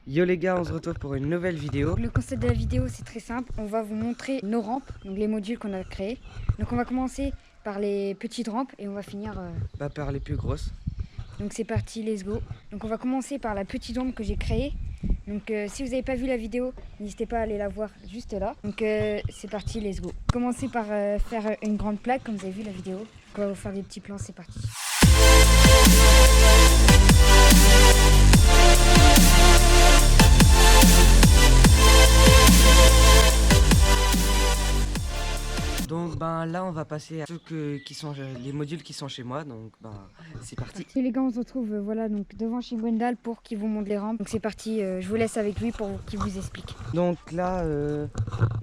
Yo les gars, on se retrouve pour une nouvelle vidéo. Le concept de la vidéo c'est très simple, on va vous montrer nos rampes, donc les modules qu'on a créés. Donc on va commencer par les petites rampes et on va finir Par les plus grosses. Donc c'est parti, let's go. Donc on va commencer par la petite rampe que j'ai créée. Donc si vous n'avez pas vu la vidéo, n'hésitez pas à aller la voir juste là. Donc c'est parti, let's go. Commencez par faire une grande plaque comme vous avez vu la vidéo. Donc, on va vous faire des petits plans, c'est parti. Donc là on va passer à ceux qui sont les modules qui sont chez moi, donc c'est parti. Et les gars, on se retrouve voilà donc devant chez Gwendal pour qu'il vous montre les rampes. Donc c'est parti, je vous laisse avec lui pour qu'il vous explique. Donc là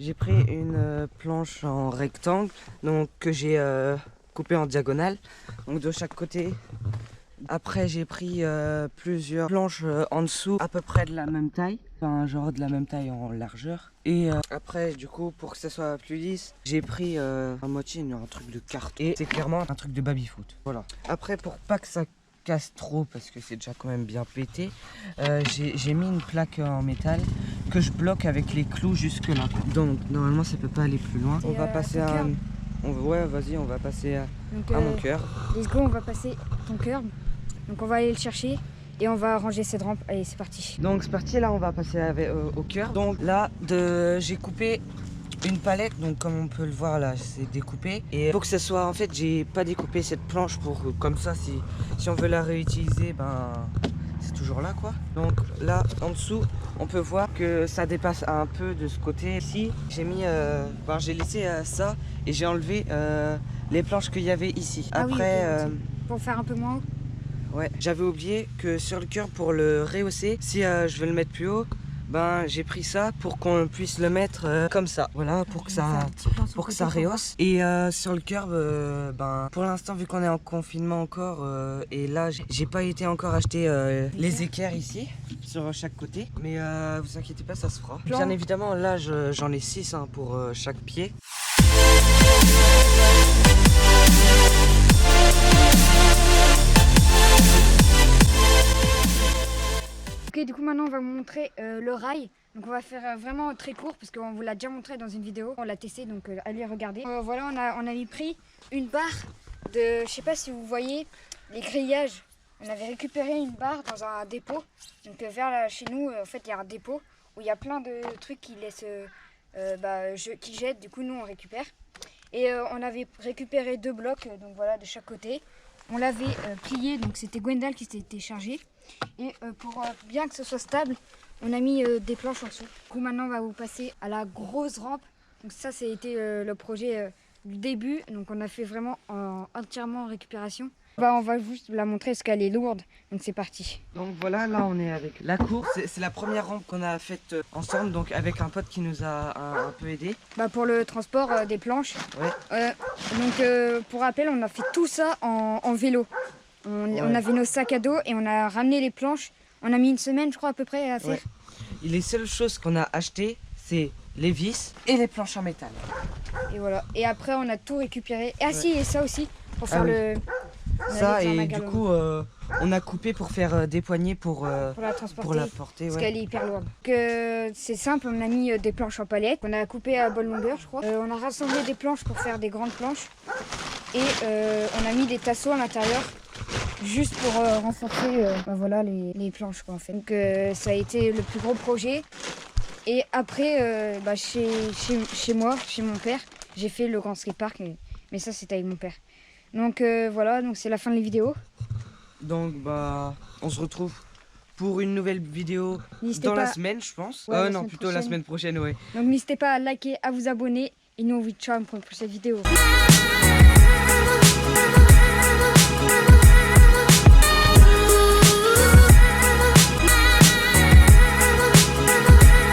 j'ai pris une planche en rectangle, donc que j'ai coupée en diagonale, donc de chaque côté. Après j'ai pris plusieurs planches en dessous à peu près de la même taille, enfin genre de la même taille en largeur. Et après du coup pour que ça soit plus lisse, j'ai pris à moitié un truc de carton. Et c'est clairement un truc de baby-foot. Voilà. Après pour pas que ça casse trop parce que c'est déjà quand même bien pété, j'ai mis une plaque en métal que je bloque avec les clous jusque là. Donc normalement ça peut pas aller plus loin. On va passer à... Ouais vas-y, on va passer à mon cœur. Let's go, on va passer ton cœur. Donc on va aller le chercher et on va ranger cette rampe. Allez, c'est parti. Donc c'est parti, là on va passer au cœur. Donc là j'ai coupé une palette, donc comme on peut le voir là c'est découpé. Et pour que ce soit, en fait j'ai pas découpé cette planche pour comme ça si on veut la réutiliser, c'est toujours là quoi. Donc là en dessous on peut voir que ça dépasse un peu de ce côté. Ici j'ai mis, j'ai laissé ça et j'ai enlevé les planches qu'il y avait ici. Après pour faire un peu moins haut. Ouais, j'avais oublié que sur le cœur pour le rehausser, si je veux le mettre plus haut, j'ai pris ça pour qu'on puisse le mettre comme ça. Voilà, pour que ça rehausse. Et sur le curb, pour l'instant vu qu'on est en confinement encore, et là j'ai pas été encore acheter les équerres ici sur chaque côté, mais vous inquiétez pas, ça se fera. Bien évidemment là j'en ai 6 pour chaque pied. Ok, du coup maintenant on va vous montrer le rail. Donc on va faire vraiment très court parce qu'on vous l'a déjà montré dans une vidéo. On l'a testé, donc allez regarder. Voilà, on avait pris une barre de, je sais pas si vous voyez, les grillages. On avait récupéré une barre dans un dépôt. Donc chez nous, en fait il y a un dépôt où il y a plein de trucs qui laissent, qui jettent. Du coup nous on récupère. Et on avait récupéré 2 blocs, donc voilà, de chaque côté. On l'avait plié, donc c'était Gwendal qui s'était chargé. Et pour bien que ce soit stable, on a mis des planches en dessous. Du coup maintenant on va vous passer à la grosse rampe. Donc ça a été le projet du début. Donc on a fait vraiment entièrement en récupération. On va juste la montrer parce qu'elle est lourde. Donc c'est parti. Donc voilà, là on est avec la course. C'est la première rampe qu'on a faite ensemble, donc avec un pote qui nous a un peu aidé. Pour le transport des planches. Ouais. Pour rappel, on a fait tout ça en vélo. On avait nos sacs à dos et on a ramené les planches. On a mis une semaine, je crois, à peu près à faire. Ouais. Et les seules choses qu'on a achetées, c'est les vis et les planches en métal. Et voilà. Et après, on a tout récupéré. Et si, et ça aussi, pour faire le... Ça, et du coup, on a coupé pour faire des poignées pour la transporter. Pour la porter, parce qu'elle est hyper lourde. C'est simple, on a mis des planches en palette. On a coupé à bonne longueur, je crois. On a rassemblé des planches pour faire des grandes planches. Et on a mis des tasseaux à l'intérieur. Juste pour renforcer les planches quoi, en fait. Donc ça a été le plus gros projet. Et après, chez moi, chez mon père, j'ai fait le grand skatepark. Mais ça c'était avec mon père. Donc voilà, donc c'est la fin de la vidéo. Donc on se retrouve pour une nouvelle vidéo la semaine je pense. Ouais, non, plutôt la semaine prochaine, ouais. Donc n'hésitez pas à liker, à vous abonner. Et nous on vous dit ciao pour une prochaine vidéo.